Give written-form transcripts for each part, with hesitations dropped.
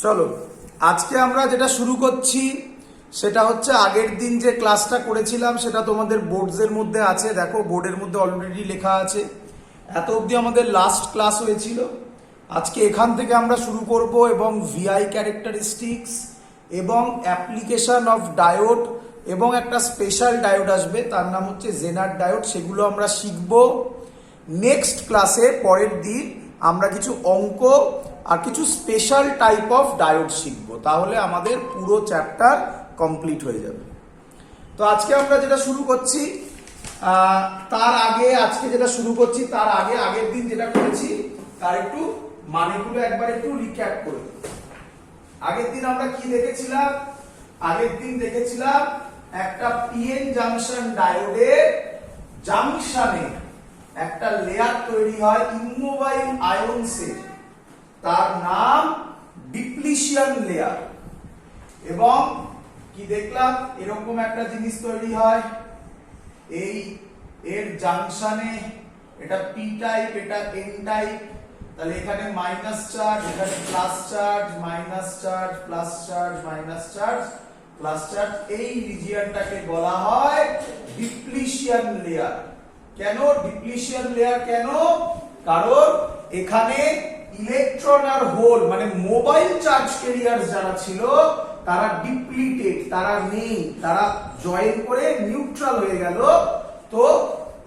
চলো আজকে আমরা যেটা শুরু করছি সেটা হচ্ছে আগের দিন যে ক্লাসটা করেছিলাম সেটা তোমাদের বোর্ডসের মধ্যে আছে। দেখো বোর্ডের মধ্যে অলরেডি লেখা আছে। এত অবধি আমাদের লাস্ট ক্লাস হয়েছিল। আজকে এখান থেকে আমরা শুরু করব এবং ভিআই ক্যারেক্টারিস্টিক্স এবং অ্যাপ্লিকেশন অফ ডায়োড এবং একটা স্পেশাল ডায়োড আসবে, তার নাম হচ্ছে জেনার ডায়োড। সেগুলো আমরা শিখব নেক্সট ক্লাসে। পরের দিন আমরা কিছু অঙ্ক আর কিছু স্পেশাল টাইপ অফ ডায়োড শিখবো, তাহলে আমাদের পুরো চ্যাপ্টার কমপ্লিট হয়ে যাবে। তো আজকে আমরা যেটা শুরু করছি তার আগে আগের দিন যেটা করেছি তার একটু মানেগুলো একবার একটু রিক্যাপ করে দিই। আগের দিন আমরা কি দেখেছিলাম? আগের দিন দেখেছিলাম একটা পিএন জাংশন ডায়োডের জাংশনে একটা লেয়ার তৈরি হয় ইমোবাইল আয়নসের, তার নাম ডিপ্লিশন লেয়ার। এবং কি দেখলাম, এরকম একটা জিনিস তৈরি হয় এই এর জাংশনে, এটা পি টাইপ, এটা এন টাইপ। তাহলে এখানে মাইনাস চার্জ, এখানে plus charge, minus charge, plus charge, minus charge, plus charge. এই রিজিয়নটাকে বলা হয় ডিপ্লিশন লেয়ার। কেন ডিপ্লিশন লেয়ার? কেন? কারণ এখানে ইলেকট্রন আর হোল মানে মোবাইল চার্জ ক্যারিয়ার যারা ছিল তারা ডিপ্লিটেড, তারা নেই, তারা জয়েন করে নিউট্রাল হয়ে গেল। তো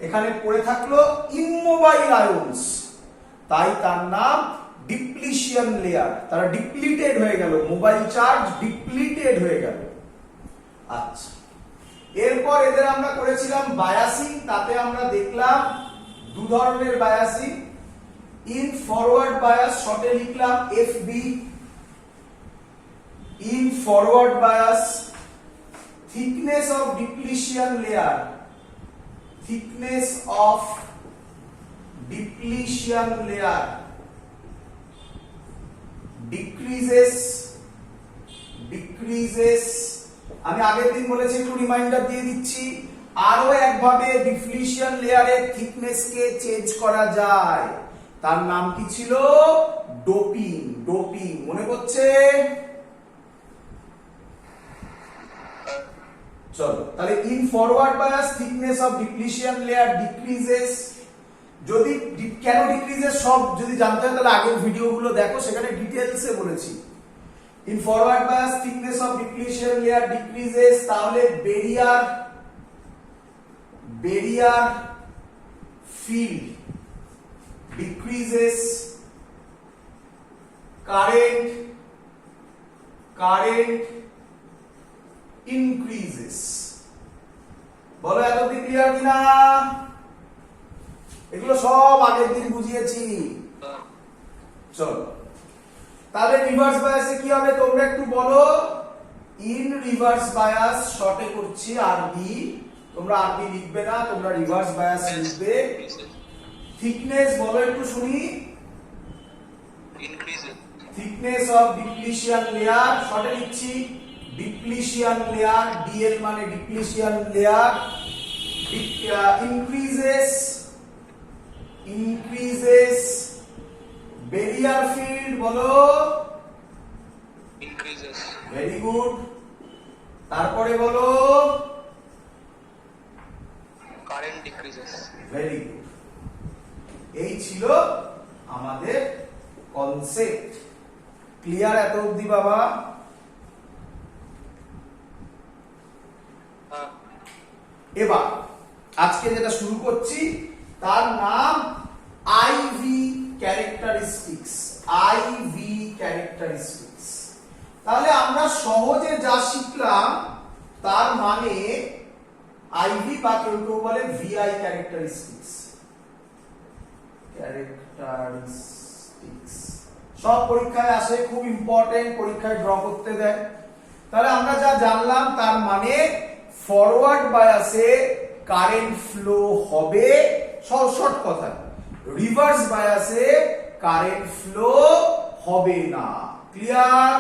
এখানে পড়ে থাকলো ইমোবাইল আয়নস, তাই তার নাম ডিপ্লিশন লেয়ার। তারা ডিপ্লিটেড হয়ে গেল, মোবাইল চার্জ ডিপ্লিটেড হয়ে গেল। আচ্ছা, এরপর এদের আমরা করেছিলাম বায়াসিং। তাতে আমরা দেখলাম দু ধরনের বায়াসিং। ইন ফরওয়ার্ড বায়াস, শর্টে লিখলাম FB. In forward bias, thickness of depletion layer, thickness of depletion layer decreases। আমি আগের দিন বলেছি, একটু রিমাইন্ডার দিয়ে দিচ্ছি। আরো একভাবে ডিপ্লিশন লেয়ারের থিকনেস কে চেঞ্জ করা যায়, তার নাম কি ছিল? ডোপিং। ডোপিং মনে পড়ছে? চলো তাহলে in forward bias thickness of depletion layer decreases. যদি কেন ডিক্রিজেস সব যদি জানতে হয় তাহলে আগের ভিডিওগুলো দেখো, সেখানে ডিটেইলসে বলেছি। In forward bias thickness of depletion layer decreases, তাহলে barrier field decreases, current increases। বলো এতদিন ক্লিয়ার কিনা? এগুলো সব আগের দিন বুঝিয়েছি। চলো তাহলে রিভার্স বায়াসে কি হবে তোমরা একটু বলো। ইন রিভার্স বায়াস, শর্টে করছি আরবি, তোমরা আরবি লিখবে না, তোমরা রিভার্স বায়াস লিখবে। থিকনেস বলো একটু শুনি। increases, thickness of depletion layer, শর্টে লিখছি ডিপ্লিশন লেয়ার, ডিএল মানে depletion layer. Increases barrier field, বলো increases, ভেরি গুড। তারপরে বলো current decreases। Very good. এই ছিল আমাদের কনসেপ্ট। ক্লিয়ার এত অবধি বাবা? এবার আজকে যেটা শুরু করছি তার নাম আইভি ক্যারেক্টারিস্টিক্স। Ivy characteristics. তাহলে আমরা সহজে যা শিখলাম তার মানে আইভি বা কেউ কেউ বলে ভিআই ক্যারেক্টারিস্টিক্স। ক্যারেক্টারিস্টিক্স সব পরীক্ষায় আসে, খুব ইম্পর্টেন্ট, পরীক্ষায় ড্র করতে দেয়। তাহলে আমরা যা জানলাম তার মানে ফরওয়ার্ড বায়াসে কারেন্ট ফ্লো হবে, শর্ট কথা। রিভার্স বায়াসে কারেন্ট ফ্লো হবে না। ক্লিয়ার?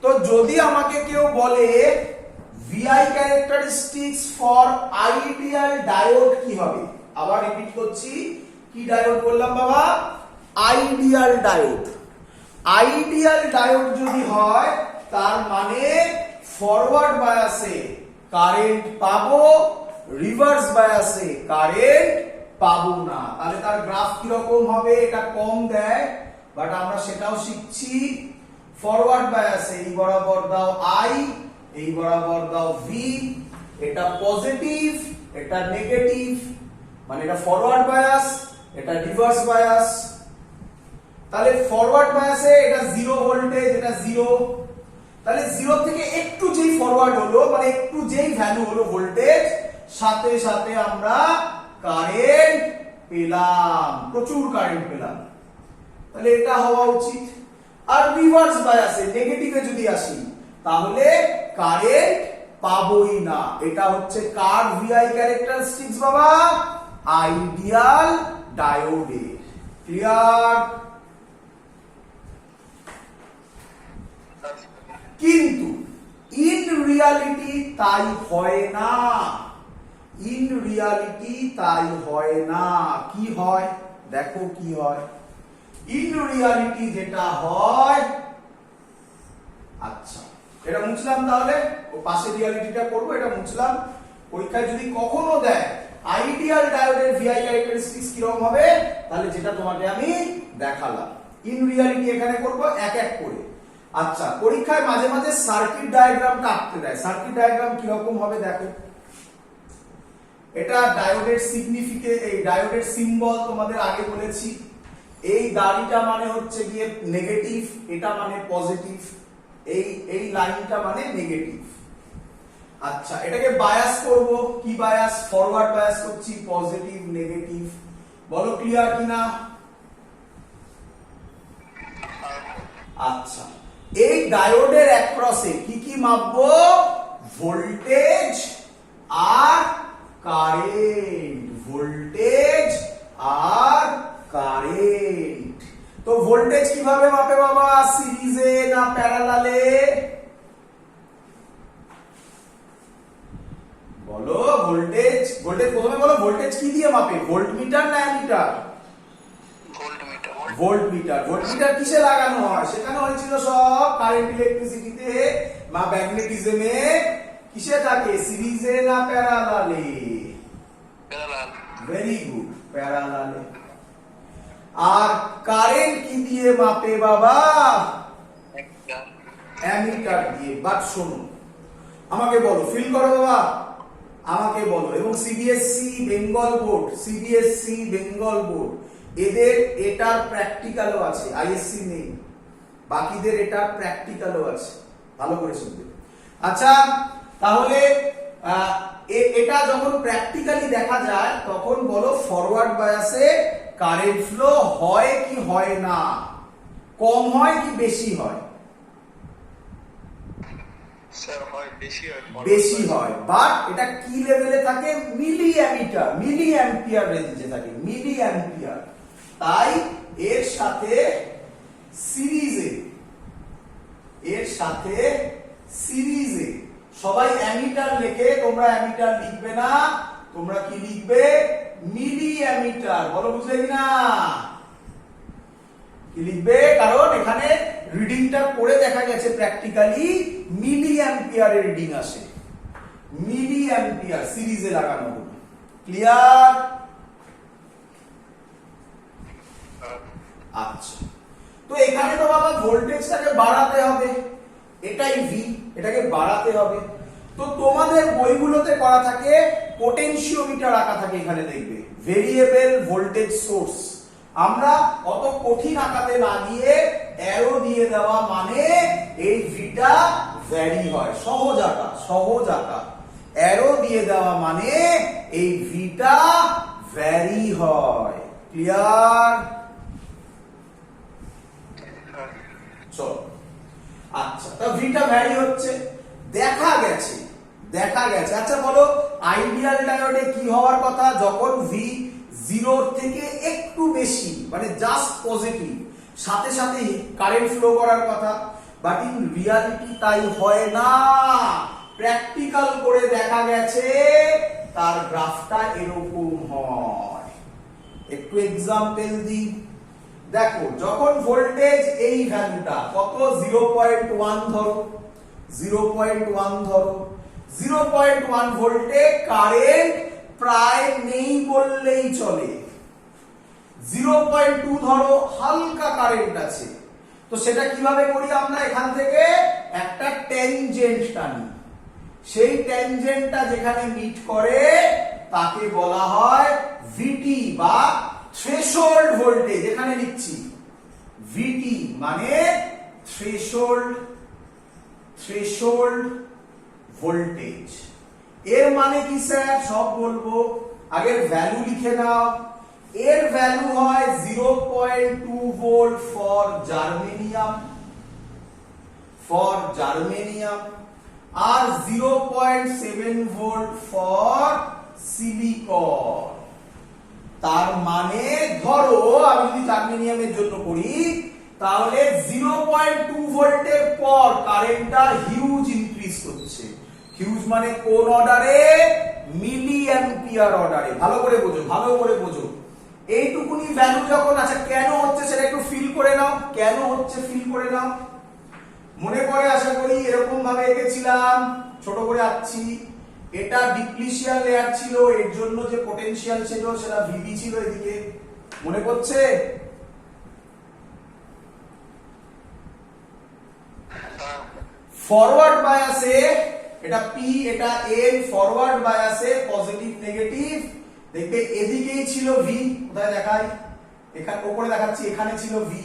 তো যদি আমাকে কেউ বলে VI characteristics for ideal diode কি হবে, আবার রিপিট করছি, কি ডায়োড বললাম বাবা? Ideal diode. আইডিয়াল ডায়োড যদি হয় তার মানে ফরওয়ার্ড বায়াসে কারেন্ট পাবো, রিভার্স বায়াসে কারেন্ট পাবো না। তাহলে তার গ্রাফ কি রকম হবে? এটা কম দেয়, বাট আমরা সেটাও শিখছি। ফরওয়ার্ড বায়াসে এই বরাবর দাও আই, এই বরাবর দাও ভি, এটা পজিটিভ, এটা নেগেটিভ, মানে এটা ফরওয়ার্ড বায়াস, এটা রিভার্স বায়াস। তাহলে ফরওয়ার্ড বায়াসে এটা 0 ভোল্টেজ, এটা 0। তাহলে 0 থেকে একটু যেই ফরওয়ার্ড হলো, মানে একটু যেই ভ্যালু হলো ভোল্টেজ, সাথে সাথে আমরা কারেন্ট পেলাম, প্রচুর কারেন্ট পেলাম। তাহলে এটা হওয়া উচিত। আর রিভার্স বায়াসে নেগেটিভে যদি আসি তাহলে কারেন্ট পাবোই না। এটা হচ্ছে কার ভিআই ক্যারেক্টারিস্টিক্স বাবা? আইডিয়াল ডায়োডের। ক্লিয়ার? কিন্তু ইন রিয়ালিটি তাই হয় না। ইন রিয়ালিটি তাই হয় না। কি হয় দেখো, কি হয় ইন রিয়ালিটি? যেটা হয়, আচ্ছা এটা মুছলাম, তাহলে ও পাশে রিয়ালিটিটা করব, এটা মুছলাম। পরীক্ষায় যদি কখনো দেয় আইডিয়াল ডায়োডের ভিআই ক্যারেক্টারিস্টিক্স কি রকম হবে, তাহলে যেটা তোমাকে আমি দেখালাম। ইন রিয়ালিটি এখানে করব এক এক করে। আচ্ছা, পরীক্ষায় মাঝে মাঝে সার্কিট ডায়াগ্রামটা আঁকতে দেয়। সার্কিট ডায়াগ্রাম কি রকম হবে দেখো। এটা ডায়োডের সিগনিফিকেন্স, এই ডায়োডের সিম্বল তোমাদের আগে বলেছি। এই দাড়িটা মানে হচ্ছে গিয়ে নেগেটিভ, এটা মানে পজিটিভ, এই লাইনটা মানে নেগেটিভ। আচ্ছা, এটাকে বায়াস করব। কি বায়াস? ফরওয়ার্ড বায়াস করছি, পজিটিভ নেগেটিভ। বলো ক্লিয়ার কিনা? আচ্ছা, এই ডায়োডের অ্যাক্রসে কি কি মাপবো? ভোল্টেজ আর কারেন্ট। ভোল্টেজ আর কারেন্ট। তো ভোল্টেজ কিভাবে মাপে বাবা? সিরিজে না প্যারালালে? বলো ভোল্টেজ। ভোল্টেজ প্রথমে বলো, ভোল্টেজ কি দিয়ে মাপে? ভোল্টমিটার না অ্যামিটার? ভোল্টমিটার। ভোল্টমিটার। ভোল্টমিটার কিসে লাগানো হয়? সেখানে হয়েছিল সব কারেন্ট ইলেকট্রিসিটিতে বা ম্যাগনেটিজমে। কিসে থাকে? সিরিজে না প্যারালালে? প্যারালাল। ভেরি গুড, প্যারালালে। আর কারেন্ট কি দিয়ে মাপে বাবা? অ্যামিটার দিয়ে। বাট শোনো, আমাকে বলো, ফিল করো বাবা, আমাকে বলো। এবং CBSE Bengal board, CBSE Bengal board, এদের এটার প্র্যাকটিক্যালও আছে, আইএসসি নেই, বাকিদের এটার প্র্যাকটিক্যালও আছে, ভালো করে শুনবে। আচ্ছা, তাহলে এটা যখন প্র্যাকটিক্যালি দেখা যায় তখন বলো ফরওয়ার্ড বায়াসে কারেন্ট ফ্লো হয় কি হয় না? কম হয় কি বেশি হয়? স্যার হয়, বেশি হয়। বেশি হয়। বাট এটা কি লেভেলে থাকে? মিলি অ্যামিটার, মিলি অ্যাম্পিয়ার রেঞ্জে থাকে, মিলি অ্যাম্পিয়ার। তাই এর সাথে সিরিজে, এর সাথে সিরিজে সবাই অ্যামিটার লেখে, তোমরা অ্যামিটার লিখবে না, তোমরা কি লিখবে? মিলি অ্যামিটার। বলো বুঝলে কিনা? কি লিখবে? কারণ এখানে রিডিংটা করে দেখা গেছে প্র্যাকটিক্যালি মিলি অ্যাম্পিয়ারের রিডিং আসে। মিলি অ্যাম্পিয়ার সিরিজে লাগানো হলো। ক্লিয়ার? আচ্ছা, তো এখানে তো বাবা ভোল্টেজটাকে বাড়াতে হবে, এটাই ভি, এটাকে বাড়াতে হবে। তো তোমাদের বইগুলোতে করা থাকে পোটেনশিওমিটার আঁকা থাকে, এখানে দেখবে ভেরিয়েবল ভোল্টেজ সোর্স। আমরা অত কঠিন আঁকাতে না গিয়ে অ্যারো দিয়ে দেওয়া মানে এই ভিটা ভ্যারি হয়। সহজ আঁকা, সহজ আঁকা। অ্যারো দিয়ে দেওয়া মানে এই ভিটা ভ্যারি হয়। ক্লিয়ার? চলো, আচ্ছা, তা ভিটা ভ্যারি হচ্ছে দেখা গেছে, দেখা গেছে। আচ্ছা বলো, আইডিয়াল ডায়োডে কি হওয়ার কথা? যখন ভি 0 থেকে একটু বেশি, মানে জাস্ট পজিটিভ, সাথে সাথে কারেন্ট ফ্লো করার কথা। বাট ইন রিয়ালিটি তাই হয় না। প্র্যাকটিক্যাল করে দেখা গেছে তার গ্রাফটা এরকম হয়। একটু এক্সাম্পল দিই, দেখো যখন ভোল্টেজ এই ভ্যালুটা কত 0.1 ধরো 0.1 ধরো 0.1 ভোল্টে কারেন্ট প্রায় নেই বললেই চলে 0.2 ধরো হালকা কারেন্ট আছে তো সেটা কিভাবে করি আমরা এখান থেকে একটা ট্যানজেন্ট টানি সেই ট্যানজেন্টটা যেখানে মিট করে তাকে বলা হয় ভিটি বা থ্রেশহোল্ড ভোল্টেজ এখানে লিখছি ভিটি মানে থ্রেশহোল্ড ভোল্টেজ এর মানে কি স্যার সব বলবো আগের ভ্যালু লিখে নাও এর ভ্যালু হয় 0.2 ভোল্ট ফর জার্মেনিয়াম আর 0.7 ভোল্ট ফর সিলিকন তার মানে ধরো আমি যদি জার্মেনিয়ামের জন্য করি তাহলে 0.2 ভোল্টের পর কারেন্টটা হিউজ ইনক্রিজ করছে হিউজ মানে কোন অর্ডারে মিলি অ্যাম্পিয়ার অর্ডারে ভালো করে বোঝো এইটুকুনি ভ্যালু যখন আচ্ছা কেন হচ্ছে সেটা একটু ফিল করে নাও কেন হচ্ছে ফিল করে নাও মনে করে আশা করি এরকম ভাবে এঁকেছিলাম ছোট করে আঁকছি এটা ডিপ্লিশিয়াল লেয়ার ছিল এর জন্য যে পটেনশিয়াল ছিল সেটা ভিবি ছিল এদিকে মনে পড়ছে ফরওয়ার্ড বায়াসে এটা পি এটা এন ফরওয়ার্ড বায়াসে পজিটিভ নেগেটিভ দেখবে এদিকেই ছিল ভি কোথায় দেখাই এখানে উপরে দেখাচ্ছি এখানে ছিল ভি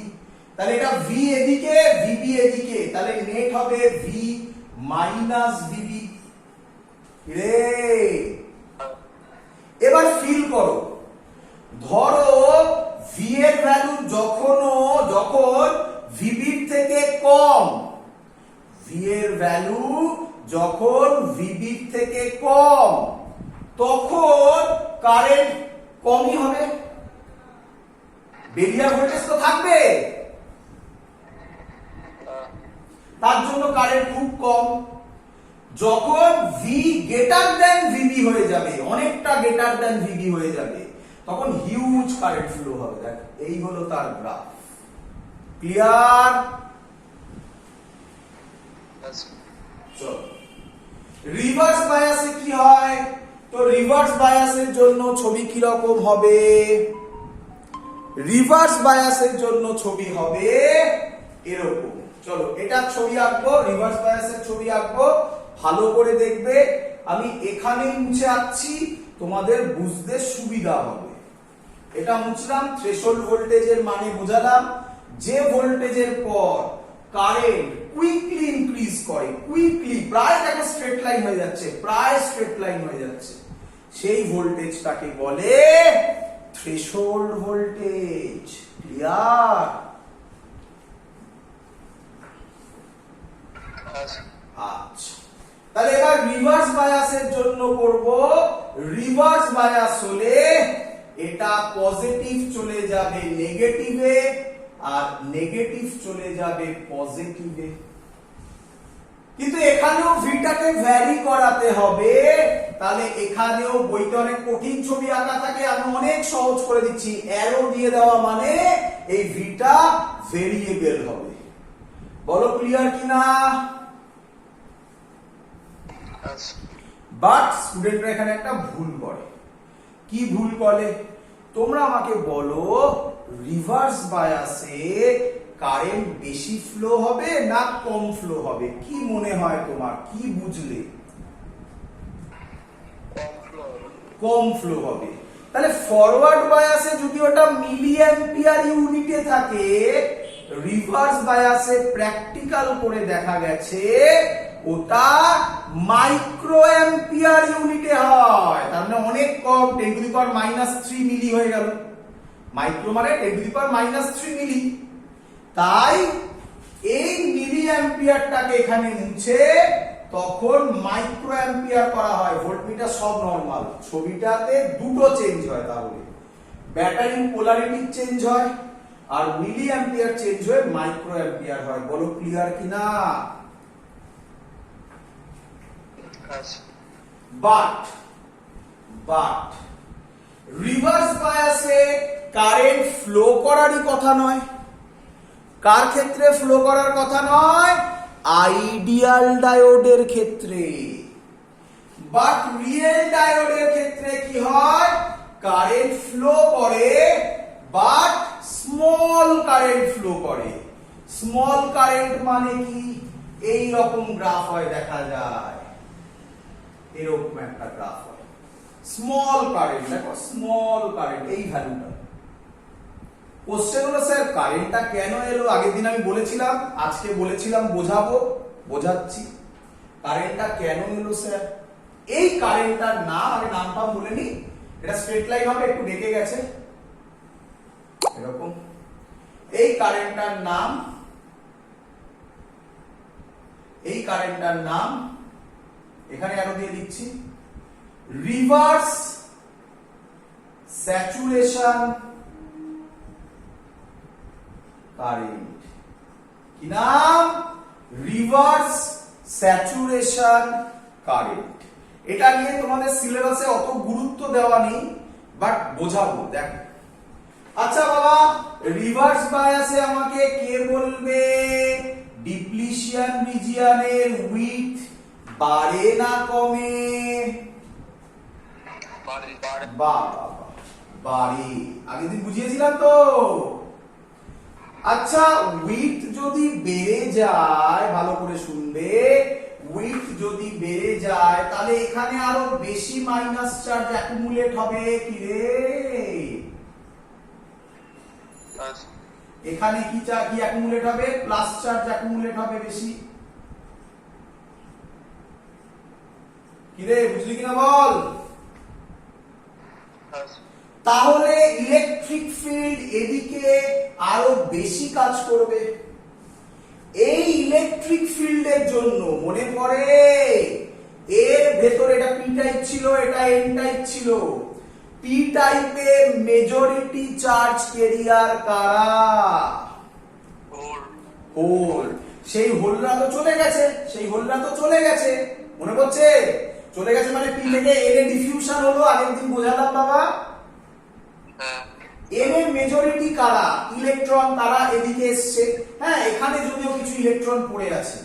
তাহলে এটা ভি এদিকে ভিবি এদিকে তাহলে নেট হবে ভি মাইনাস ভিবি রে এবার ফিল করো ধরো ভি এর ভ্যালু যখন ভিবির থেকে কম ভি এর ভ্যালু যখন ভিবির থেকে কম তখন কারেন্ট কমই হবে বেরিয়ার ভোল্টেজ তো থাকবে তার জন্য কারেন্ট খুব কম যখন ভি গ্রেটার দ্যান ভিবি হয়ে যাবে অনেকটা গ্রেটার দ্যান ভিবি হয়ে যাবে তখন হিউজ কারেন্ট ফ্লো হবে দেখ এই হলো তার গ্রাফ ক্লিয়ার চলো রিভার্স বায়াসে কি হয় তো রিভার্স বায়াসের জন্য ছবি কি রকম হবে রিভার্স বায়াসের জন্য ছবি হবে এরকম চলো এটা ছবি আঁকবো রিভার্স বায়াসের ছবি আঁকবো ভালো করে দেখবে আমি এখানে মুছে আঁকছি তোমাদের বুঝতে সুবিধা হবে এটা মুছলাম থ্রেশহোল্ড ভোল্টেজের মানে বোঝালাম যে ভোল্টেজের পর কারেন্ট কুইকলি ইনক্রিজ করে কুইকলি প্রায় দেখো স্ট্রেট লাইন হয়ে যাচ্ছে সেই ভোল্টেজটাকে বলে থ্রেশহোল্ড ভোল্টেজ ক্লিয়ার আচ্ছা তাহলে এবার রিভার্স বায়াসের জন্য করব রিভার্স বায়াস হলে এটা পজিটিভ চলে যাবে নেগেটিভে আর নেগেটিভ চলে যাবে পজিটিভে কিন্তু এখানেও ভিটাকে ভ্যারি করাতে হবে তাহলে এখানেও বইতে অনেক কঠিন ছবি আঁকা থাকে আমি অনেক সহজ করে দিচ্ছি অ্যারো দিয়ে দেওয়া মানে এই ভিটা ভেরিয়েবল হবে বলো ক্লিয়ার কিনা বাট স্টুডেন্টরা এখানে একটা ভুল করে কি ভুল করে তোমরা আমাকে বলো রিভার্স বায়াসে কারেন্ট বেশি ফ্লো হবে না কম ফ্লো হবে কি মনে হয় তোমার কি বুঝলে কম ফ্লো হবে তাহলে ফরওয়ার্ড বায়াসে যদি ওটা মিলি অ্যাম্পিয়ার ইউনিটে থাকে রিভার্স বায়াসে প্র্যাকটিক্যাল করে দেখা গেছে ওটা মাইক্রো অ্যাম্পিয়ার ইউনিটে হয় তার মানে অনেক কম 10⁻³ মিলি হয়ে গেল মাইক্রো মানে 10⁻³ মিলি তাই এই মিলি অ্যাম্পিয়ারটাকে এখানে মুছে তখন মাইক্রো অ্যাম্পিয়ার করা হয় ভোল্টমিটার সব নরমাল ছবিটাতে দুটো চেঞ্জ হয় তাহলে ব্যাটারির পোলারিটি চেঞ্জ হয় আর মিলি অ্যাম্পিয়ার চেঞ্জ হয়ে মাইক্রো অ্যাম্পিয়ার হয় বলো ক্লিয়ার কিনা বাট রিভার্স বায়াসে কারেন্ট ফ্লো করারই কথা নয়। কার ক্ষেত্রে ফ্লো করার কথা নয়? আইডিয়াল ডায়োডের ক্ষেত্রে। বাট রিয়েল ডায়োডের ক্ষেত্রে কি হয়? কারেন্ট ফ্লো করে, বাট স্মল কারেন্ট ফ্লো করে। স্মল কারেন্ট মানে কি? এই রকম গ্রাফ হয়, দেখা যায় এরকম একটা গ্রাফ হয়। স্মল কারেন্ট, দেখো স্মল কারেন্ট, এই ভ্যালুটা। কোশ্চেন হলো স্যার কারেন্টটা কেন এলো? আগের দিন আমি বলেছিলাম, আজকে বলেছিলাম বোঝাবো, বোঝাচ্ছি। কারেন্টটা কেন এলো স্যার? এই কারেন্টটার নাম, আমি নামটা বলে নি, এটা স্ট্রেট লাইন হবে, একটু ডেকে গেছে এরকম। এই কারেন্টটার নাম, এই কারেন্টটার নাম এখানে আরো দিয়ে দিচ্ছি, রিভার্স স্যাচুরেশন কারেন্ট। কি নাম? Reverse saturation current. এটা নিয়ে তোমাদের সিলেবাসে অত গুরুত্ব দেওয়া নেই, বাট বোঝাবো, দেখ। আচ্ছা বাবা, রিভার্স বায়াসে আমাকে কে বলবে? ডিপ্লিশন রিজিয়নের উইথ বাড়ে না কমে? বাড়ে। আগের দিন বুঝিয়েছিলাম তো। আচ্ছা, উইথ যদি বেড়ে যায়, ভালো করে শুনবে, উইথ যদি বেড়ে যায় তাহলে এখানে আরো বেশি মাইনাস চার্জ অ্যাকুমুলেট হবে। কি রে? এখানে কি অ্যাকুমুলেট হবে? প্লাস চার্জ অ্যাকুমুলেট হবে বেশি। কি রে, বুঝলি কিনা বল? তাহলে ইলেকট্রিক ফিল্ড এদিকে আরো বেশি কাজ করবে। এই ইলেকট্রিক ফিল্ডের জন্য মনে পড়ে এর ভেতরে এটা পি টাইপ ছিল, এটা এন টাইপ ছিল। পি টাইপের মেজরিটি চার্জ ক্যারিয়ার কারা? হোল। সেই হোলরা তো চলে গেছে, সেই হোলরা তো চলে গেছে, মনে পড়ছে? চলে গেছে মানে পি থেকে এন এ ডিফিউশন হলো, আগের দিন বোঝালাম বাবা। এন এর মেজরিটি কারা? ইলেকট্রন, তারা এদিকে এসছে। হ্যাঁ, এখানে যদিও কিছু ইলেকট্রন পড়ে আছে,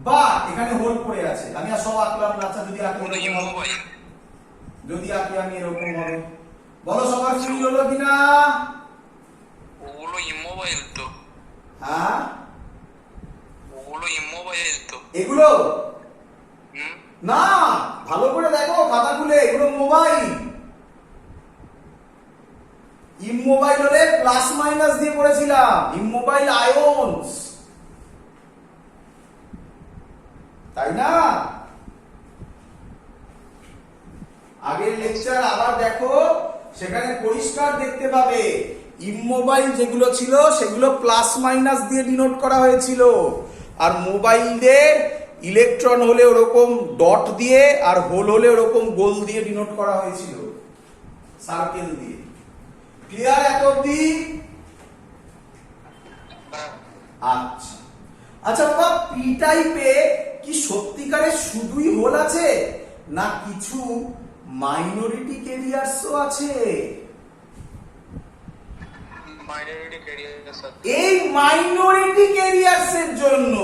বা এখানে হোল পড়ে আছে। আমি আর সব আঁকলাম না। আচ্ছা, যদি আঁকি, যদি আঁকি আমি এরকম হবে, বলো সবার ফিল হলো কিনা? ওগুলো ইমোবাইল তো। হ্যাঁ, ওগুলো ইমোবাইল তো। এগুলো না, ভালো করে দেখো খাতা খুলে, এগুলো মোবাইল। ইমোবাইল হলে প্লাস মাইনাস দিয়ে পড়েছিলাম, ইমোবাইল আয়নস, তাই না? আগের লেকচার আবার দেখো, সেখানে পরিষ্কার দেখতে পাবে ইমোবাইল যেগুলো ছিল সেগুলো প্লাস মাইনাস দিয়ে ডিনোট করা হয়েছিল, আর মোবাইলের ইলেকট্রন হলে ওরকম ডট দিয়ে, আর হোল হলে ওরকম গোল দিয়ে ডিনোট করা হয়েছিল, সার্কেল দিয়ে। ক্লিয়ার এত অবধি? আচ্ছা আচ্ছা বাবা, পি টাইপে কি সত্যিকারে শুধুই হোল আছে, না কিছু মাইনরিটি ক্যারিয়ার্সও আছে? এই মাইনরিটি ক্যারিয়ার্স এর জন্য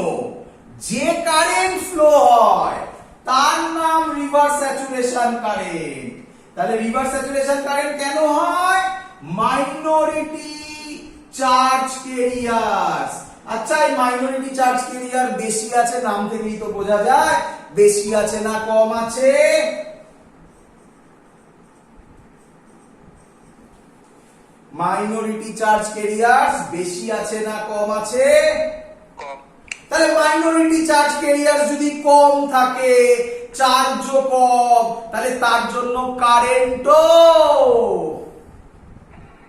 যে কারেন্ট ফ্লো হয় তার নাম রিভার্স স্যাচুরেশন কারেন্ট। তাহলে রিভার্স স্যাচুরেশন কারেন্ট কেন হয়? Minority charge carriers. আচ্ছা, এই মাইনরিটি চার্জ ক্যারিয়ার বেশি আছে, নাম থেকেই তো বোঝা যায়। বেশি আছে না কম আছে? মাইনরিটি চার্জ ক্যারিয়ার্স বেশি আছে না কম আছে? তাহলে মাইনরিটি চার্জ ক্যারিয়ার যদি কম থাকে, চার্জও কম, তাহলে তার জন্য কারেন্টও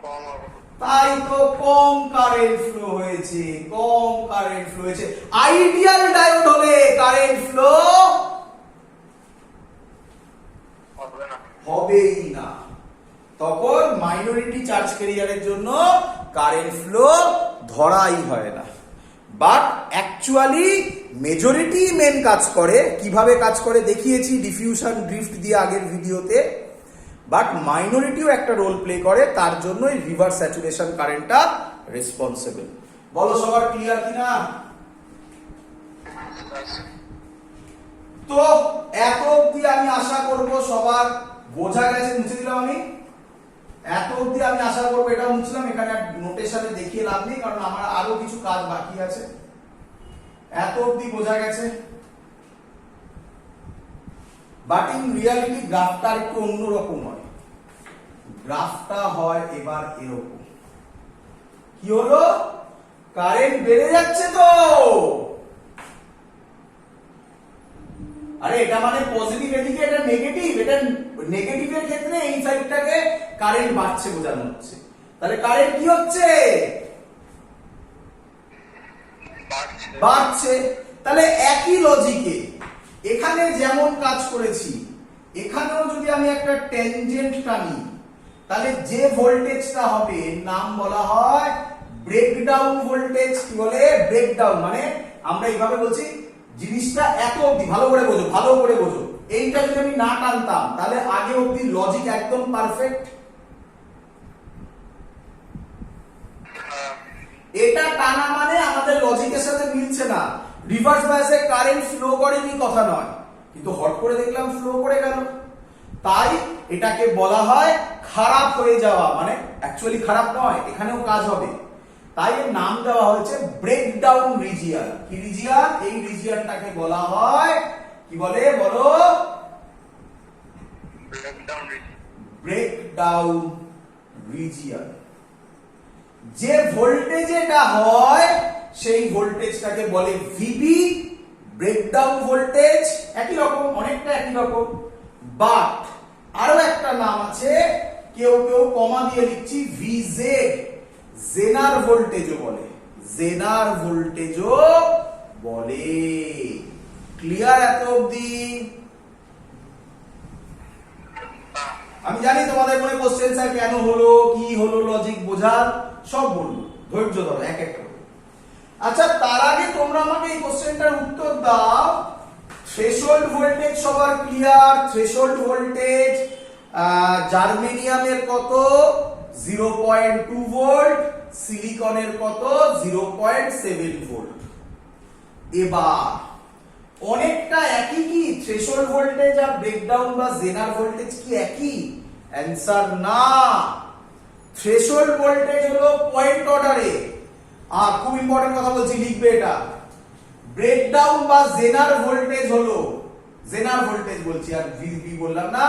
কম হবে। তাই তো কম কারেন্ট ফ্লো হয়েছে, কম কারেন্ট ফ্লো হয়েছে। আইডিয়াল ডায়োড হলে কারেন্ট ফ্লো হবেই না, তখন মাইনরিটি চার্জ ক্যারিয়ারের জন্য কারেন্ট ফ্লো ধরাই হয় না। বাট অ্যাকচুয়ালি মেজরিটি মেন কাজ করে। কিভাবে কাজ করে দেখিয়েছি ডিফিউশন ড্রিফট দিয়ে আগের ভিডিওতে। বাট মাইনরিটিও একটা রোল প্লে করে, তার জন্যই রিভার্স স্যাচুরেশন কারেন্টটা রেসপন্সিবল। বলো সবার ক্লিয়ার কিনা? তো এত অবধি আমি আশা করব সবার বোঝা গেছে। মুছে দিলাম আমি, এত অবধি আমি আশা করবো এটা মুছলাম, এখানে নোটেশনে দেখিয়ে লাভ নেই কারণ আমার আরো কিছু কাজ বাকি আছে। এত অবধি বোঝা গেছে। বাট ইন রিয়ালিটি গ্রাফটা একটু অন্যরকম হয়। গ্রাফটা হয় এবার এরকম। কি হলো? কারেন্ট বেড়ে যাচ্ছে তো, আরে এটা মানে পজিটিভ, এদিকে এটা নেগেটিভ, এটা নেগেটিভের ক্ষেত্রে এই সাইডটাকে কারেন্ট বাড়ছে বোঝানো হচ্ছে। তাহলে কারেন্ট কি হচ্ছে? বাড়ছে। তাহলে একই লজিকে এখানে যেমন কাজ করেছি এখানেও যদি আমি একটা ট্যানজেন্ট টানি তাহলে যে ভোল্টেজটা হবে নাম বলা হয় ব্রেকডাউন ভোল্টেজ। কি বলে? ব্রেকডাউন মানে আমরা এইভাবে বলছি জিনিসটা এত অবধি, ভালো করে বোঝো, ভালো করে বোঝো। এইটা যদি আমি না টানতাম তাহলে আগে অবধি লজিক একদম পারফেক্ট। এটা টানা মানে আমাদের লজিকের সাথে মিলছে না। রিভার্স বায়াসে কারেন্ট ফ্লো করেনি কথা নয়, কিন্তু হট করে দেখলাম ফ্লো করে গেল, তাই এটাকে বলা হয় খারাপ হয়ে যাওয়া। মানে অ্যাকচুয়ালি খারাপ নয়, এখানেও কাজ হবে, তাই এর নাম দেওয়া হয়েছে ব্রেকডাউন রিজিয়ন। কি রিজিয়ন? এই রিজিয়নটাকে বলা হয় কি বলে বলো? Breakdown region. যে ভোল্টেজ এটা হয় সেই ভোল্টেজটাকে বলে ভিবি, ব্রেকডাউন ভোল্টেজ। একই রকম, অনেকটা একই রকম, বাট আরো একটা নাম আছে, কেউ কেউ কমা দিয়ে লিখছি ভিজেড, জেনার ভোল্টেজও বলে, জেনার ভোল্টেজও বলে। ক্লিয়ার এত অবধি? আমি জানি তোমাদের মনে কোশ্চেন স্যার কেন হলো, কি হলো, লজিক বোঝার সব বলবো, ধৈর্য ধরো এক একটা। আচ্ছা, তার আগে তোমরা আমাকে এই কোশ্চেনটার উত্তর দাও। থ্রেশহোল্ড ভোল্টেজ সবার ক্লিয়ার? থ্রেশহোল্ড ভোল্টেজ জার্মেনিয়ামের কত? 0.2 ভোল্ট, সিলিকনের কত? 0.7 ভোল্ট। এবার অনেকটা একই কি? থ্রেশহোল্ড ভোল্টেজ আর ব্রেকডাউন বা জেনার ভোল্টেজ কি একই? অ্যান্সার না। থ্রেশহোল্ড ভোল্টেজ হলো পয়েন্ট অর্ডারে, আর খুব ইম্পর্টেন্ট কথা বলছি, লিখবে এটা। ব্রেকডাউন বা জেনার ভোল্টেজ হলো, জেনার ভোল্টেজ বলছি আর ভিবি বললাম না,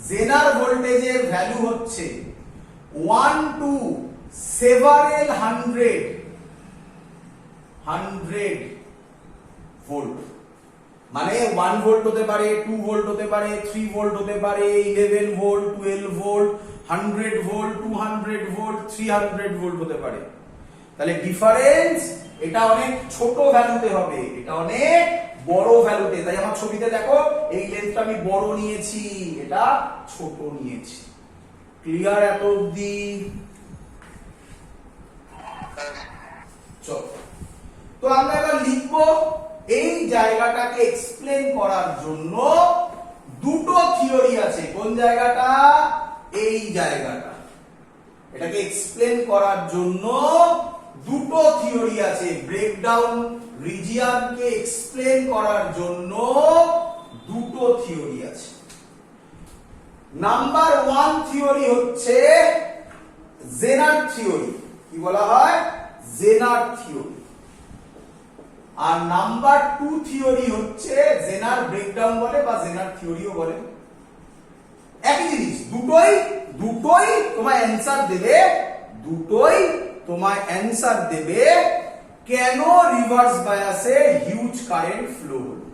জেনার ভোল্টেজের ভ্যালু হচ্ছে 1 to several hundred ভোল্ট। মানে 1 ভোল্ট হতে পারে, 2 ভোল্ট হতে পারে, 3 ভোল্ট হতে পারে, 11 volt, 12 volt, 100 volt, 200 volt, 300 volt হতে পারে। তাহলে ডিফারেন্স এটা অনেক ছোট ভ্যালুতে হবে, এটা অনেক বড় ভ্যালুতে। তাই আমার ছবিতে দেখো এই লেন্থটা আমি বড় নিয়েছি, এটা ছোট নিয়েছি। ক্লিয়ার এত অবধি? চলো, তো আমরা এবার লিখবো এই জায়গাটাকে এক্সপ্লেন করার জন্য দুটো থিওরি আছে। কোন জায়গাটা? এই জায়গাটা। এটাকে এক্সপ্লেন করার জন্য দুটো থিওরি আছে। ব্রেকডাউন রিজিয়নকে এক্সপ্লেন করার জন্য দুটো থিওরি আছে। নাম্বার 1 থিওরি হচ্ছে জেনার থিওরি। কি বলা হয়? জেনার থিওরি। আর নাম্বার 2 থিওরি হচ্ছে জেনার ব্রেকডাউন বলে বা জেনার থিওরিও বলে, একই জিনিস। দুটোই তোমায় অ্যানসার দেবে, দুটোই তোমায় অ্যানসার দেবে কেন রিভার্স বায়াসে হিউজ কারেন্ট ফ্লো হলো।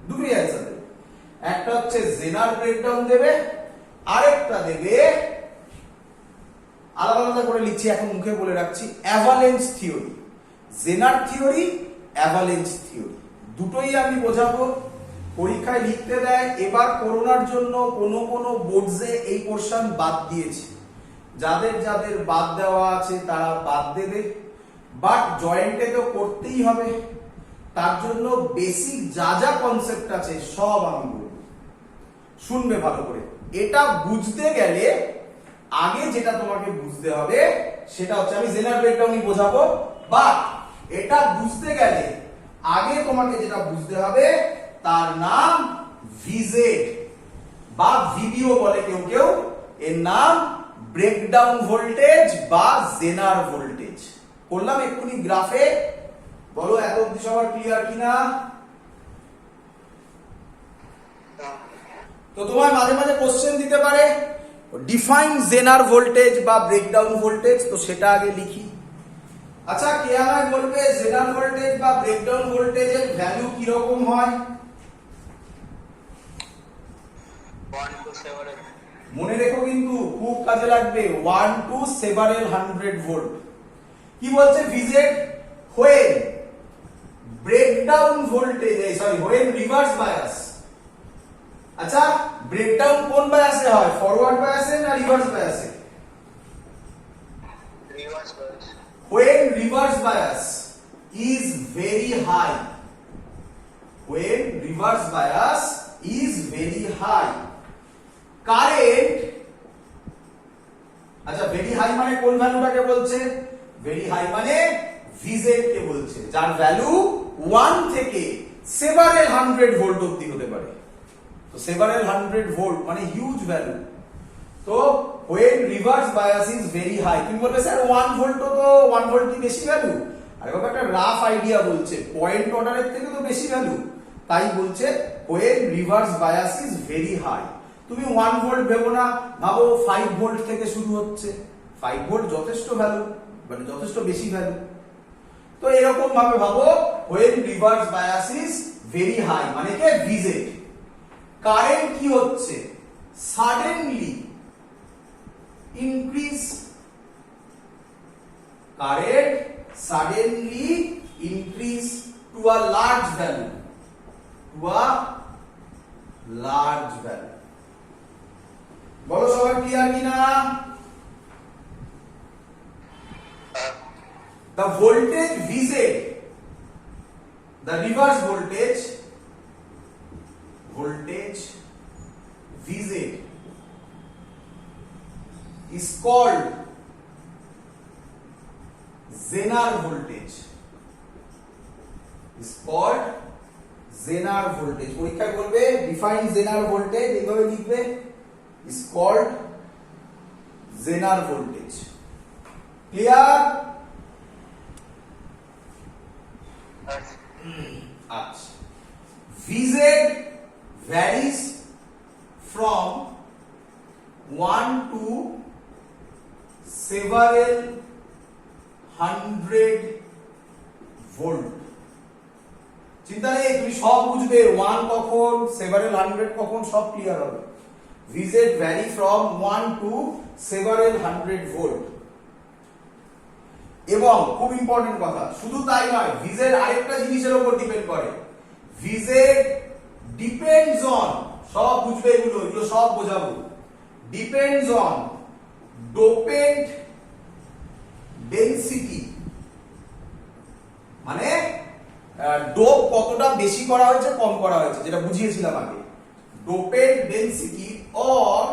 দুটোই অ্যানসার দেবে। একটা হচ্ছে জেনার ব্রেকডাউন দেবে, আরেকটা দেবে, আলাদা আলাদা করে লিখছি এখন মুখে বলে রাখছি, অ্যাভালেন্স থিওরি। জেনার থিওরি, অ্যাভালেন্স থিওরি, দুটোই আমি বোঝাবো। পরীক্ষায় লিখতে দেয়। এবার করোনার জন্য কোনো বোর্ডসে এই পোরশন বাদ দিয়েছে, যাদের যাদের বাদ দেওয়া আছে তারা বাদ দেবে, বাট জয়েন্টে তো করতেই হবে। তার জন্য বেসিক যা যা কনসেপ্ট আছে সব আমি বলবো, শুনবে ভালো করে। এটা বুঝতে গেলে আগে যেটা তোমাকে বুঝতে হবে সেটা হচ্ছে, আমি জেনার ব্রেকডাউনই বোঝাবো, বাট এটা বুঝতে গেলে আগে তোমাকে যেটা বুঝতে হবে তার নাম ভিজেড বা ভিডিও বলে কেউ কেউ, এর নাম ব্রেকডাউন ভোল্টেজ বা জেনার ভোল্টেজ। করলাম এক্ষুনি গ্রাফে, বলো এত অবধি সবার ক্লিয়ার কিনা? তো তোমার মাঝে মাঝে কোশ্চেন দিতে পারে ডিফাইন জেনার ভোল্টেজ বা ব্রেকডাউন ভোল্টেজ, তো সেটা আগে লিখি। আচ্ছা, কে আমায় বলবে জেনার ভোল্টেজ বা ব্রেকডাউন ভোল্টেজের ভ্যালু কি রকম হয়? 1 to 7 মনে রেখো কিন্তু খুব কাজে লাগবে, 1 to several hundred ভোল্ট। কি বলছে VZ? when breakdown voltage, sorry when reverse bias. আচ্ছা, ব্রেকডাউন কোন বায়াসে হয়, ফরওয়ার্ড বায়াসে না রিভার্স বায়াসে? reverse bias. when reverse bias is very high, when reverse bias is very high, current, আচ্ছা ভেরি হাই মানে কোন ভ্যালুটাকে বলছে? ভেরি হাই মানে ভিজেড কে বলছে, যার ভ্যালু 1 থেকে সেভারেল 100 ভোল্ট অবধি হতে পারে। তো সেভারেল 100 ভোল্ট মানে হিউজ ভ্যালু। তো when reverse bias is very high, তুমি বলবে স্যার 1 ভোল্ট, তো 1 ভোল্ট কি বেশি ভ্যালু? আরে বাবা, একটা রাফ আইডিয়া বলছে, পয়েন্ট অর্ডারের থেকে তো বেশি ভ্যালু, তাই বলছে when reverse bias is very high। তুমি 1 ভোল্ট ভেবো না, ভাবো 5 ভোল্ট থেকে শুরু হচ্ছে, 5 ভোল্ট যথেষ্ট ভ্যালু, মানে যথেষ্ট বেশি ভ্যালু। তো এরকম ভাবে ভাবো when reverse bias is very high মানে কি ভিজেড, কারেন্ট কি হচ্ছে suddenly increase, current suddenly increase to a large value, to a large value. বলো সবাই ক্লিয়ার কিনা? The voltage Vz, the reverse voltage Vz is called Zener voltage, is called Zener voltage। পরীক্ষায় বলবে define Zener voltage, এইভাবে লিখবে, is called Zener voltage। Clear? আচ্ছা, Vz varies from 1 to several hundred volt. চিন্তা নেই, তুমি সব বুঝবে, 1 কখন, several hundred কখন, সব ক্লিয়ার হবে। Vz vary from 1 to several hundred volt. এবং খুব ইম্পর্টেন্ট কথা, শুধু তাই নয়, ভিজেড আরেকটা জিনিসের উপর ডিপেন্ড করে, ভিজেড ডিপেন্ডস অন, সব বুঝবে এগুলো, এগুলো সব বোঝাবো, ডিপেন্ডস অন ডোপেন্ট ডেনসিটি, মানে ডোপ কতটা বেশি করা হয়েছে কম করা হয়েছে, যেটা বুঝিয়েছিলাম আগে, dopant density or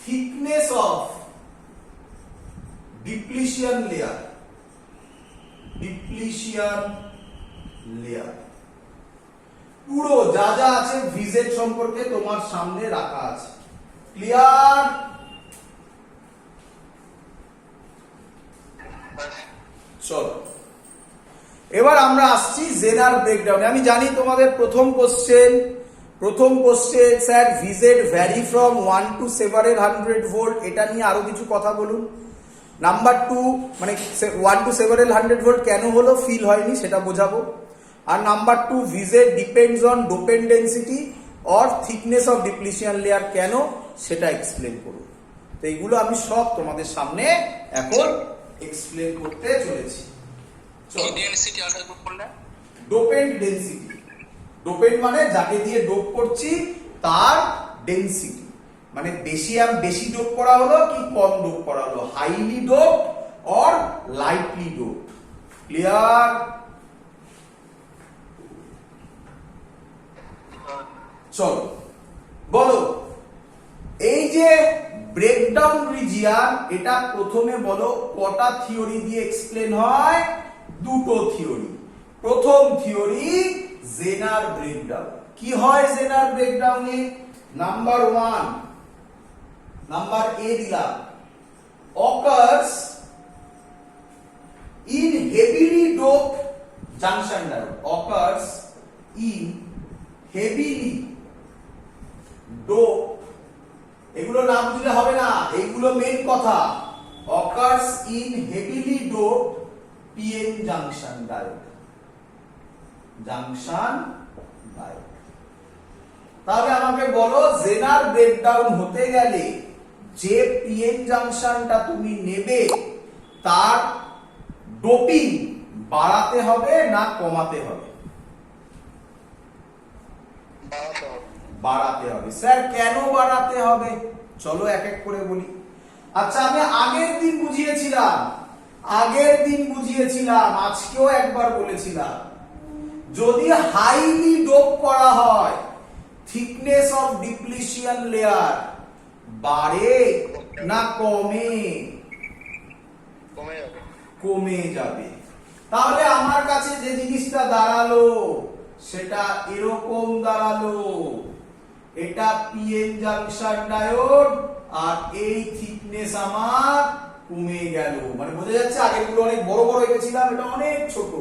thickness of depletion layer, depletion layer. পুরো যা যা আছে ভিজেড সম্পর্কে তোমার সামনে রাখা আছে। ক্লিয়ার? চলো এবার আমরা আসছি জেনার ব্রেকডাউনে। আমি জানি তোমাদের প্রথম question sir VZ vary from 1 to several 100 volt, এটা নিয়ে আরো কিছু কথা বলুন। নাম্বার 2 মানে 1 টু সেভারেল 100 ভোল্ট কেন হলো, ফিল হয়নি, সেটা বোঝাবো। আর number 2 VZ depends on dopant density or thickness of depletion layer, কেন সেটা এক্সপ্লেন করুন। তো এইগুলো আমি সব তোমাদের সামনে এখন এক্সপ্লেন করতে চলেছি। কি ডেনসিটি আসার করলে? ডোপেন্ট ডেনসিটি, ডোপেন্ট মানে যাকে দিয়ে ডোপ করছি তার ডেনসিটি, মানে বেশি ডোপ করা হলো কি কম ডোপ করা হলো, highly dope or lightly dope. Clear? চলো বলো এই যে ব্রেকডাউন রিজিয়ন, এটা প্রথমে বলো কটা থিওরি দিয়ে এক্সপ্লেন হয়? দুটো থিওরি। প্রথম থিওরি জেনার ব্রেকডাউন। কি হয় জেনার ব্রেকডাউনে? নাম্বার 1, নাম্বার এ দিলাম, occurs in heavily doped junction diode, occurs in heavily doped, এগুলো না বুঝলে হবে না, এইগুলো মেন কথা। occurs in heavily doped PN junction diode, junction diode। তাহলে আমাকে বলো জেনার ব্রেকডাউন হতে গেলে যে পিএন জাংশনটা তুমি নেবে তার ডোপিং বাড়াতে হবে না কমাতে হবে? বাড়াতে হবে। স্যার কেন বাড়াতে হবে? চলো এক এক করে বলি। আচ্ছা আমি আগের দিন বুঝিয়েছিলাম, আজকেও একবার বলেছিলাম, যদি হাইলি ডোপ করা হয় থিকনেস অফ ডিপ্লিশন লেয়ার বাড়ে না কমে? কমে যাবে। তাহলে আমার কাছে যে জিনিসটা দাঁড়ালো সেটা এরকম দাঁড়ালো, এটা পিএন জাংশন ডায়োড আর এই থিকনেস আমার কমে গেল। মানে বোঝা যাচ্ছে আগেরগুলো অনেক বড় বড় এঁকেছিলাম, এটা অনেক ছোট।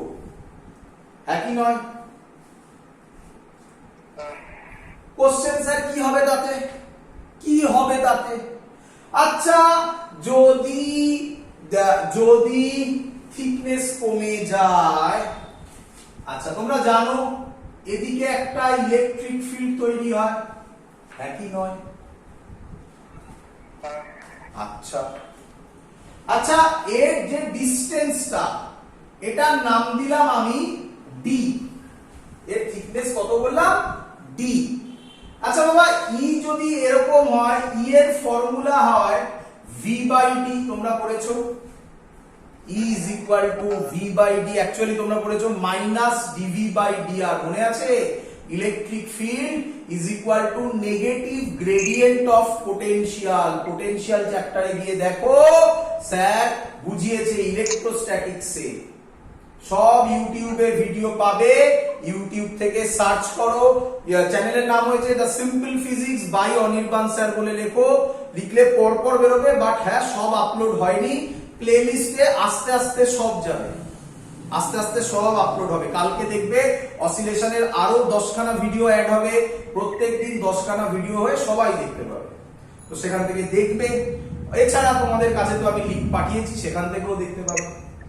একই নয়? কোশ্চেন স্যার কি হবে তাতে? কি হবে তাতে? আচ্ছা যদি থিকনেস কমে যায়, আচ্ছা তোমরা জানো এদিকে একটা ইলেকট্রিক ফিল্ড তৈরি হয়, একই নয়? আচ্ছা আচ্ছা এর যে ডিসটেন্সটা, এটার নাম দিলাম আমি ডি। এর থিকনেস কত বললাম? ডি। আচ্ছা বাবা ই যদি এরকম হয়, ই এর ফর্মুলা হয় ভি বাই ডি, তোমরা পড়েছো E is equal to V by D, actually তোমরা পড়েছো মাইনাস dV by dr, মনে আছে? Electric field is equal to negative gradient of potential. Potential চ্যাপ্টারে গিয়ে দেখো স্যার বুঝিয়েছে ইলেকট্রোস্ট্যাটিক্সে। সব ইউটিউবে ভিডিও পাবে, ইউটিউব থেকে সার্চ করো, চ্যানেলের নাম হয়েছে the simple physics by Anirban sir বলে লেখো, লিখলে পরপর বেরোবে। বাট হ্যাঁ সব আপলোড হয়নি, প্লেলিস্টে আস্তে আস্তে সব যাবে, আস্তে আস্তে সব আপলোড হবে। কালকে দেখবে অসিলেশনের আরো 10খানা ভিডিও অ্যাড হবে, প্রত্যেকদিন 10খানা ভিডিও হয়ে সবাই দেখতে পাবে। তো সেখান থেকে দেখবে, এছাড়া তোমাদের কাছে তো আমি লিংক পাঠিয়েছি, সেখান থেকেও দেখতে পাবে।